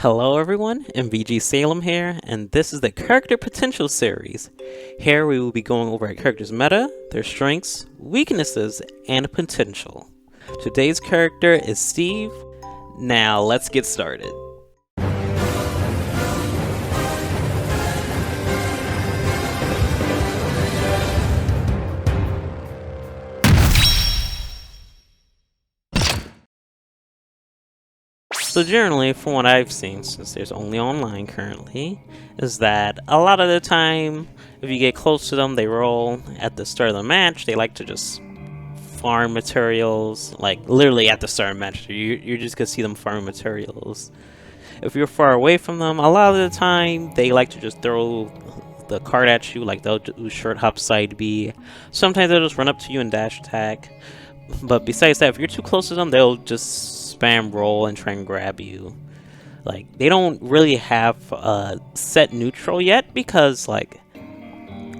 Hello everyone, MVG Salem here, and this is the Character Potential series. Here we will be going over a character's meta, their strengths, weaknesses, and potential. Today's character is Steve. Now let's get started. So generally, from what I've seen, since there's only online currently, is that a lot of the time, if you get close to them, they roll at the start of the match. They like to just farm materials, like literally at the start of the match. You're just gonna see them farm materials. If you're far away from them, a lot of the time, they like to just throw the card at you, like they'll do short hop side B. Sometimes they'll just run up to you and dash attack. But besides that, if you're too close to them, they'll just spam roll and try and grab you. Like, they don't really have a set neutral yet, because like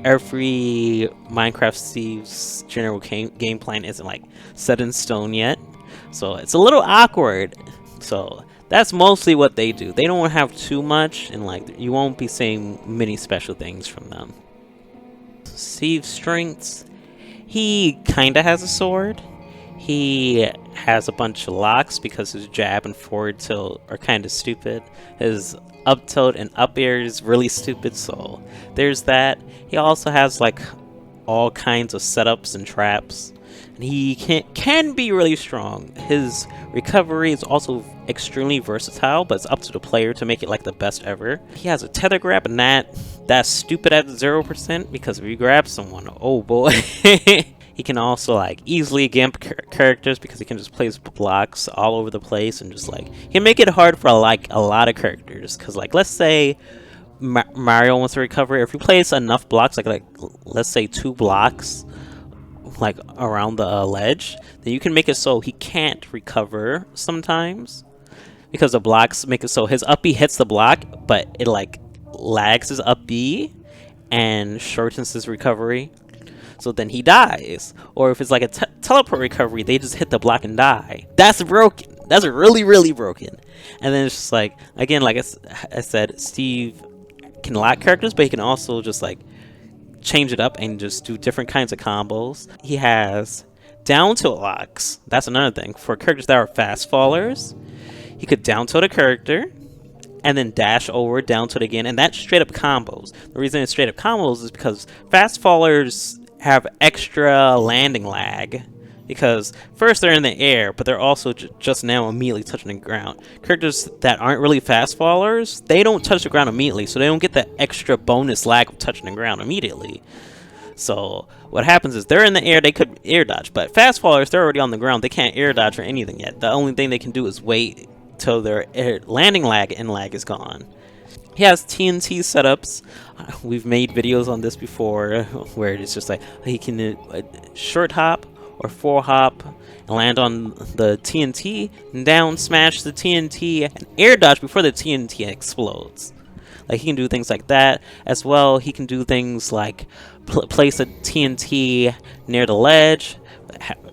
every Minecraft Steve's general game plan isn't like set in stone yet, so it's a little awkward. So that's mostly what they do. They don't have too much, and like you won't be seeing many special things from them. Steve's strengths: he kinda has a sword. He has a bunch of locks because his jab and forward tilt are kind of stupid. His up tilt and up air is really stupid, so there's that. He also has like all kinds of setups and traps. And he can be really strong. His recovery is also extremely versatile, but it's up to the player to make it like the best ever. He has a tether grab, and that's stupid at 0%, because if you grab someone, oh boy. He can also like easily gimp characters because he can just place blocks all over the place, and just like he can make it hard for like a lot of characters. Because like let's say Mario wants to recover, if you place enough blocks, like let's say 2 blocks like around the ledge, then you can make it so he can't recover sometimes, because the blocks make it so his up B hits the block, but it like lags his up B and shortens his recovery. So then he dies. Or if it's like a teleport recovery, they just hit the block and die. That's broken. That's really, really broken. And then it's just like, again, like I said, Steve can lock characters, but he can also just like change it up and just do different kinds of combos. He has down tilt locks. That's another thing. For characters that are fast fallers, he could down tilt a character and then dash over, down tilt again, and that's straight up combos. The reason it's straight up combos is because fast fallers have extra landing lag, because first they're in the air, but they're also just now immediately touching the ground. Characters that aren't really fast fallers, they don't touch the ground immediately, so they don't get the extra bonus lag of touching the ground immediately. So what happens is they're in the air, they could air dodge, but fast fallers, they're already on the ground, they can't air dodge or anything yet. The only thing they can do is wait till their landing lag and lag is gone. He has TNT setups. We've made videos on this before, where it's just like he can short hop or 4 hop and land on the TNT, and down smash the TNT and air dodge before the TNT explodes. Like, he can do things like that. As well, he can do things like place a TNT near the ledge,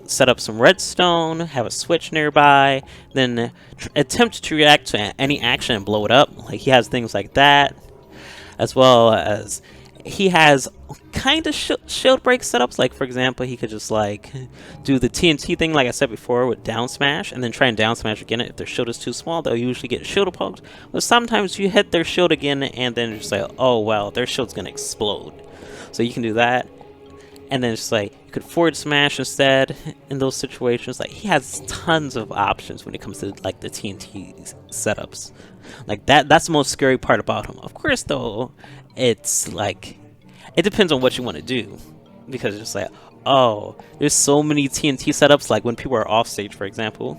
set up some redstone, have a switch nearby, then attempt to react to any action and blow it up. Like, he has things like that. As well as he has kind of shield break setups. Like, for example, he could just like do the TNT thing, like I said before, with down smash, and then try and down smash again. If their shield is too small, they'll usually get shield poked. But sometimes you hit their shield again, and then just like, oh well, their shield's gonna explode. So you can do that. And then it's like you could forward smash instead in those situations. Like, he has tons of options when it comes to like the TNT setups. Like that's the most scary part about him. Of course, though, it's like it depends on what you want to do, because it's just like, oh, there's so many TNT setups. Like when people are off stage, for example,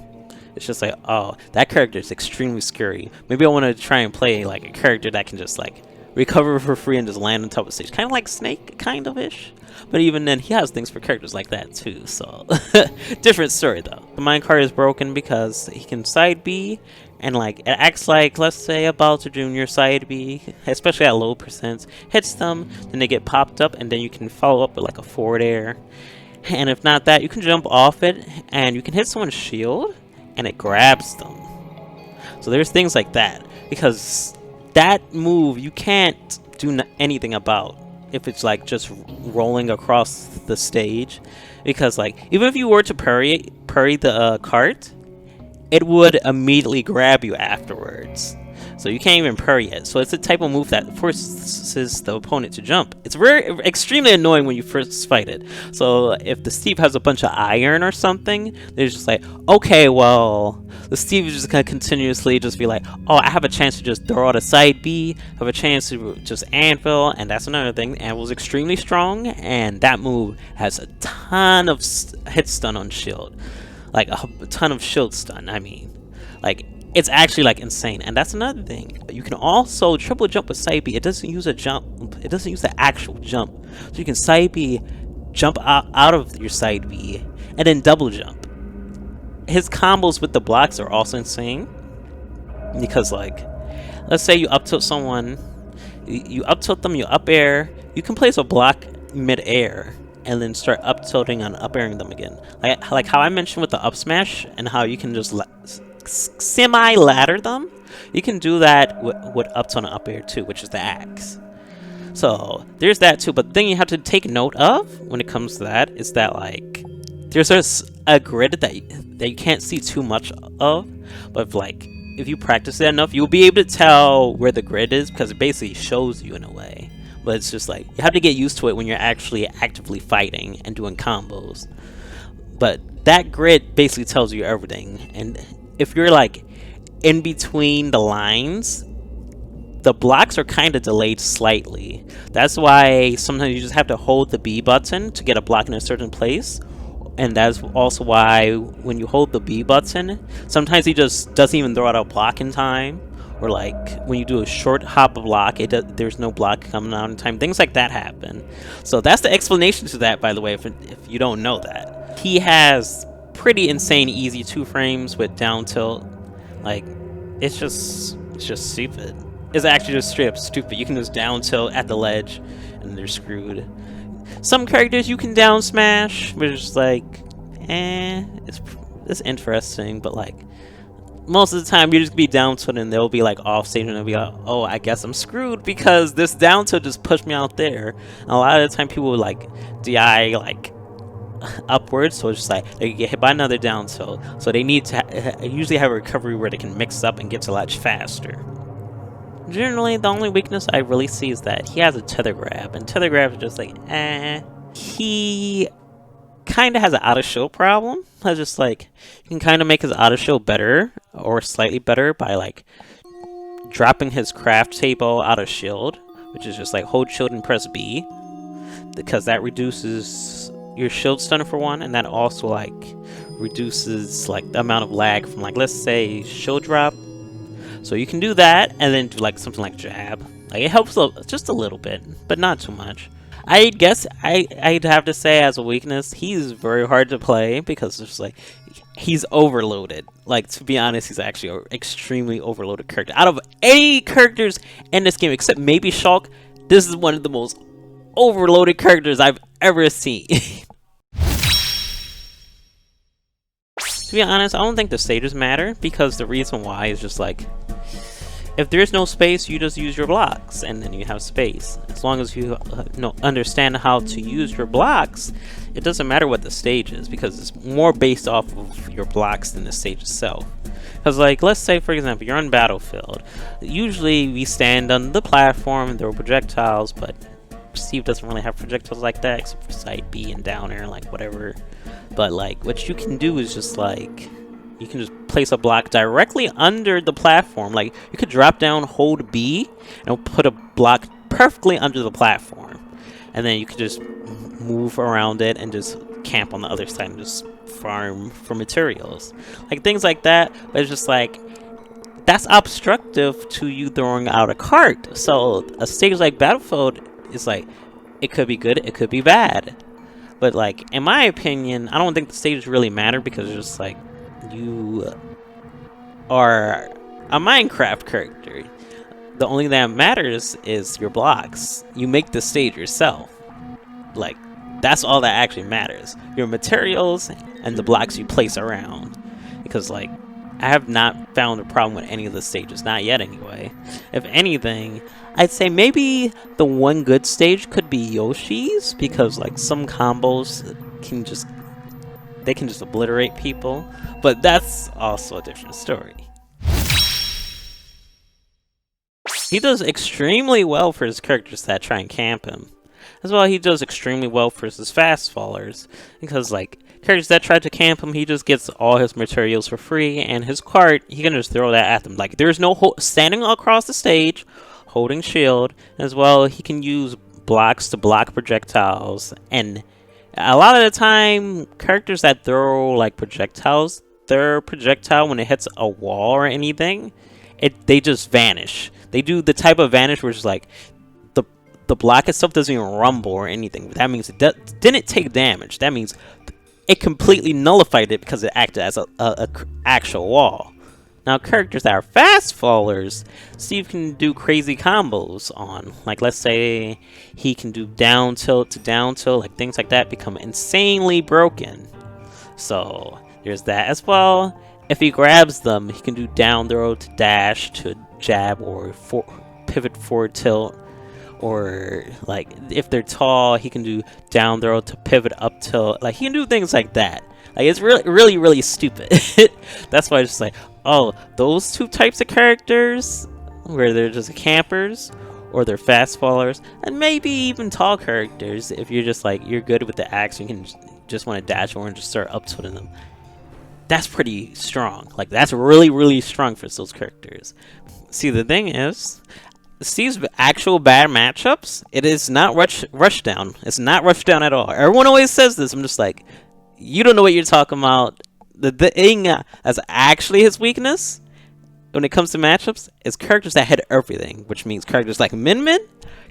it's just like, oh, that character is extremely scary. Maybe I want to try and play like a character that can just like recover for free and just land on top of the stage, kind of like Snake, kind of ish. But even then, he has things for characters like that too, so different story though. The minecart is broken because he can side B, and like it acts like, let's say, a Bowser Jr. side B, especially at low percents, hits them, then they get popped up, and then you can follow up with like a forward air. And if not that, you can jump off it, and you can hit someone's shield, and it grabs them. So there's things like that. because that move you can't do anything about if it's like just rolling across the stage, because like even if you were to parry the cart, it would immediately grab you afterwards. So you can't even parry it. So it's a type of move that forces the opponent to jump. It's extremely annoying when you first fight it. So if the Steve has a bunch of iron or something, they're just like, okay, well, the Steve is just gonna continuously just be like, oh, I have a chance to just throw out a side B, have a chance to just anvil, and that's another thing. Anvil's extremely strong, and that move has a ton of hit stun on shield. Like a ton of shield stun, I mean. Like, it's actually like insane. And that's another thing. You can also triple jump with side B. It doesn't use a jump. It doesn't use the actual jump. So you can side B, jump out of your side B, and then double jump. His combos with the blocks are also insane. Because like, let's say you up tilt someone, you up tilt them, you up air, you can place a block mid air and then start up tilting and up airing them again. Like how I mentioned with the up smash and how you can just semi ladder them. You can do that with up tilt and up air too, which is the axe. So there's that too. But the thing you have to take note of when it comes to that is that like there's a grid that you can't see too much of, but if you practice it enough, you'll be able to tell where the grid is, because it basically shows you in a way. But it's just like you have to get used to it when you're actually actively fighting and doing combos. But that grid basically tells you everything. And if you're like in between the lines, the blocks are kind of delayed slightly. That's why sometimes you just have to hold the B button to get a block in a certain place. And that's also why when you hold the B button, sometimes he just doesn't even throw out a block in time. Or like when you do a short hop block, there's no block coming out in time. Things like that happen. So that's the explanation to that, by the way, if you don't know that. He has pretty insane easy 2 frames with down tilt. Like, it's just stupid. It's actually just straight up stupid. You can just down tilt at the ledge and they're screwed. Some characters you can down smash, which is like, it's interesting, but like, most of the time you just be down tilt and they'll be like off stage and they'll be like, oh, I guess I'm screwed because this down tilt just pushed me out there. And a lot of the time people will like DI like upwards, so it's just like they get hit by another down tilt. So they need to usually have a recovery where they can mix up and get a lot faster. Generally, the only weakness I really see is that he has a tether grab, and tether grab is just like, He kind of has an out of shield problem. It's just like you can kind of make his out of shield better or slightly better by like dropping his craft table out of shield, which is just like hold shield and press B, because that reduces your shield stun for one, and that also like reduces like the amount of lag from like, let's say, shield drop. So you can do that and then do like something like jab. Like it helps just a little bit, but not too much. I guess I'd have to say as a weakness, he's very hard to play because it's like he's overloaded. Like, to be honest, he's actually an extremely overloaded character. Out of any characters in this game, except maybe Shulk, this is one of the most overloaded characters I've ever seen. To be honest, I don't think the stages matter, because the reason why is just like, if there's no space, you just use your blocks, and then you have space. As long as you understand how to use your blocks, it doesn't matter what the stage is, because it's more based off of your blocks than the stage itself. Because, like, let's say, for example, you're on Battlefield. Usually, we stand on the platform, and there are projectiles, but Steve doesn't really have projectiles like that, except for side B and down air, like, whatever. But, like, what you can do is just, like, you can just place a block directly under the platform. Like, you could drop down, hold B, and it'll put a block perfectly under the platform. And then you could just move around it and just camp on the other side and just farm for materials. Like, things like that. But it's just like, that's obstructive to you throwing out a cart. So, a stage like Battlefield is like, it could be good, it could be bad. But, like, in my opinion, I don't think the stages really matter, because it's just like, you are a Minecraft character. The only thing that matters is your blocks. You make the stage yourself. Like, that's all that actually matters. Your materials and the blocks you place around. Because, like, I have not found a problem with any of the stages, not yet anyway. If anything, I'd say maybe the one good stage could be Yoshi's, because like some combos can just obliterate people, but that's also a different story. He does extremely well for his characters that try and camp him. As well, he does extremely well for his fast fallers, because like characters that try to camp him, he just gets all his materials for free, and his cart, he can just throw that at them. Like there's no standing across the stage, holding shield. As well, he can use blocks to block projectiles, and a lot of the time, characters that throw like projectiles, their projectile when it hits a wall or anything, they just vanish. They do the type of vanish where it's like the block itself doesn't even rumble or anything. That means it didn't take damage. That means it completely nullified it because it acted as a actual wall. Now, characters that are fast fallers, Steve can do crazy combos on. Like, let's say he can do down tilt to down tilt, like things like that become insanely broken. So there's that as well. If he grabs them, he can do down throw to dash to jab or pivot forward tilt. Or like if they're tall, he can do down throw to pivot up tilt. Like he can do things like that. Like it's really stupid. That's why it's just like, oh, those two types of characters where they're just campers or they're fast fallers, and maybe even tall characters if you're just like you're good with the axe, you can just want to dash over and just start up tilting them. That's pretty strong. Like that's really strong for those characters. See, the thing is, Steve's actual bad matchups, it is not rush down. It's not rush down at all. Everyone always says this. I'm just like, you don't know what you're talking about. The thing that's actually his weakness when it comes to matchups is characters that hit everything, which means characters like Min Min,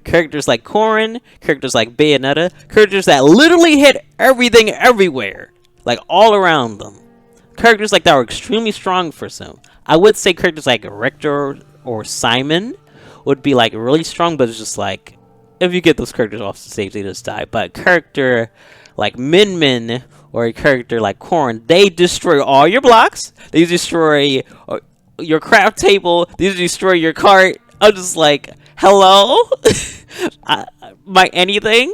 characters like Corrin, characters like Bayonetta, characters that literally hit everything everywhere, like all around them. Characters like that are extremely strong for some. I would say characters like Richter or Simon would be like really strong, but it's just like if you get those characters off the stage, they just die. But a character like Min Min or a character like Corrin, they destroy all your blocks. They destroy your craft table. They destroy your cart. I'm just like, hello, my anything.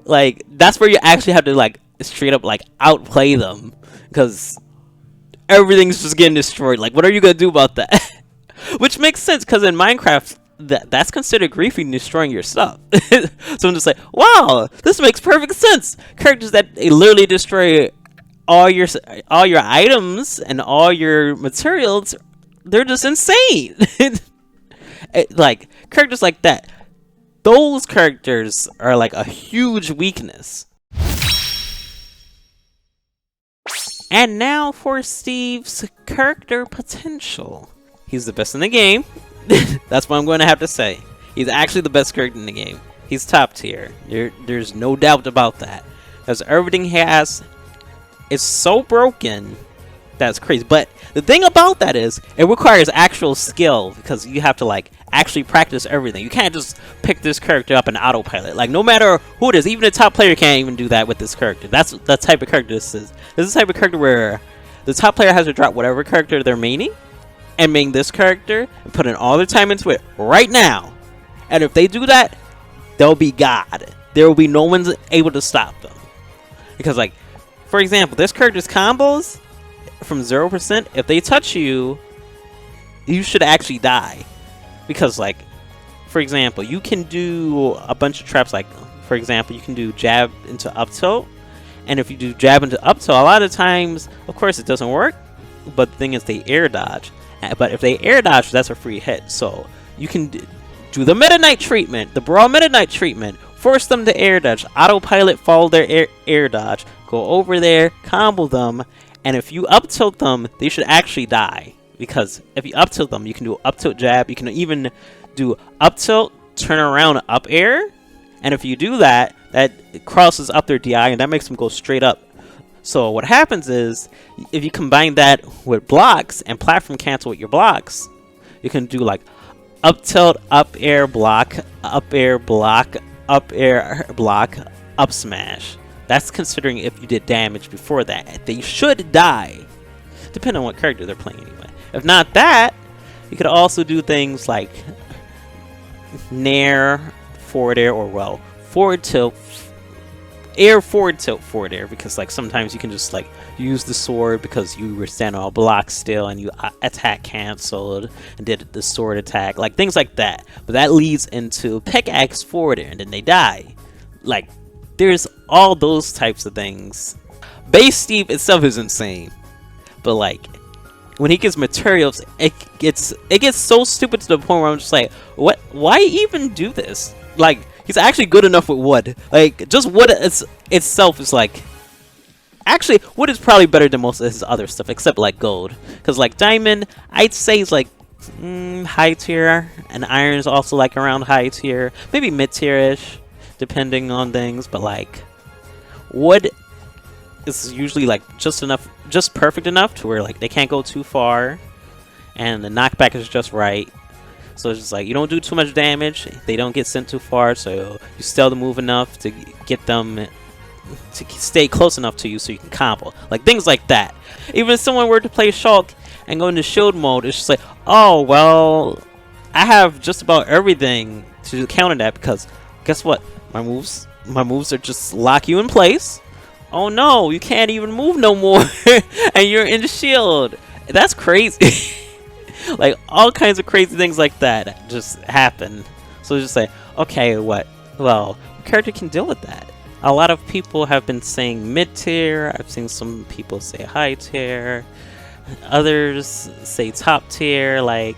Like that's where you actually have to like straight up like outplay them, because everything's just getting destroyed. Like, what are you gonna do about that? Which makes sense, because in Minecraft, that's considered griefing, destroying your stuff. So I'm just like, wow, this makes perfect sense. Characters that literally destroy all your items and all your materials, they're just insane. Like characters like that, those characters are like a huge weakness. And now for Steve's character potential. He's the best in the game. That's what I'm going to have to say. He's actually the best character in the game. He's top tier. There's no doubt about that. Because everything he has is so broken, that's crazy. But the thing about that is, it requires actual skill, because you have to like actually practice everything. You can't just pick this character up and autopilot. Like no matter who it is, even a top player can't even do that with this character. That's the type of character this is. This is the type of character where the top player has to drop whatever character they're maining and main this character and put in all their time into it right now. And if they do that, they'll be God. There will be no one able to stop them. Because like, for example, this character's combos from 0%, if they touch you, you should actually die. Because like, for example, you can do a bunch of traps. Like, for example, you can do jab into up tilt. And if you do jab into up tilt, a lot of times, of course, it doesn't work. But the thing is, they air dodge. But if they air dodge, that's a free hit. So you can do the Meta Knight treatment, the Brawl Meta Knight treatment. Force them to air dodge. Autopilot, follow their air dodge. Go over there, combo them. And if you up tilt them, they should actually die. Because if you up tilt them, you can do up tilt jab. You can even do up tilt, turn around, up air. And if you do that, that crosses up their DI and that makes them go straight up. So what happens is, if you combine that with blocks and platform cancel with your blocks, you can do like up tilt, up air block, up air block, up air block, up smash. That's considering if you did damage before that. They should die. depending on what character they're playing anyway. If not that, you could also do things like nair, forward air, or well, forward tilt, air, forward tilt, forward air, because like sometimes you can just like use the sword because you were standing on a block still and you attack canceled and did the sword attack, like things like that. But that leads into pickaxe forward air and then they die. Like there's all those types of things. Base Steve itself is insane, but like when he gets materials, it gets so stupid to the point where I'm just like, what? Why even do this? Like he's actually good enough with wood. Like just wood itself is like, actually wood is probably better than most of his other stuff except like gold, because like diamond I'd say is like high tier, and iron is also like around high tier, maybe mid tier-ish depending on things, but like wood is usually like just enough, just perfect enough to where like they can't go too far and the knockback is just right. So it's just like you don't do too much damage, they don't get sent too far, so you still move enough to get them to stay close enough to you so you can combo, like things like that. Even if someone were to play Shulk and go into shield mode, it's just like, oh well, I have just about everything to counter that, because guess what, my moves are just lock you in place. Oh no, you can't even move no more and you're in the shield. That's crazy. Like all kinds of crazy things like that just happen. So it's just like, okay, what? Well, what character can deal with that? A lot of people have been saying mid tier. I've seen some people say high tier. Others say top tier. Like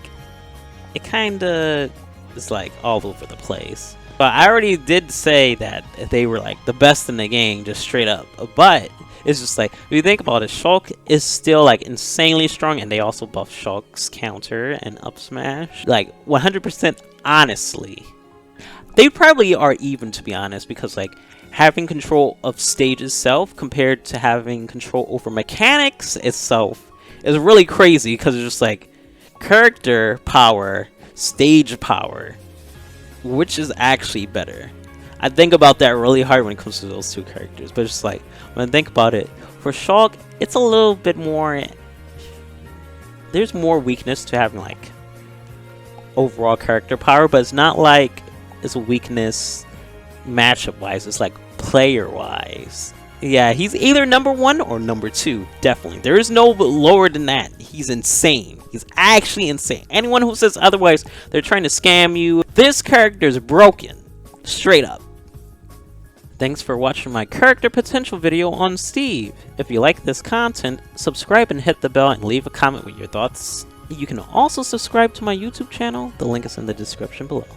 it kinda is like all over the place. But I already did say that they were like the best in the game, just straight up. But it's just like, if you think about it, Shulk is still like insanely strong, and they also buff Shulk's counter and up smash. Like 100% honestly, they probably are even, to be honest, because like having control of stage itself compared to having control over mechanics itself is really crazy, because it's just like character power, stage power. Which is actually better? I think about that really hard when it comes to those two characters, but it's like, when I think about it, for Shulk, it's a little bit more, there's more weakness to having like overall character power, but it's not like it's a weakness matchup wise, it's like player wise. Yeah, he's either #1 or #2, definitely. There is no lower than that. He's insane. He's actually insane. Anyone who says otherwise, they're trying to scam you. This character is broken. Straight up. Thanks for watching my character potential video on Steve. If you like this content, subscribe and hit the bell and leave a comment with your thoughts. You can also subscribe to my YouTube channel. The link is in the description below.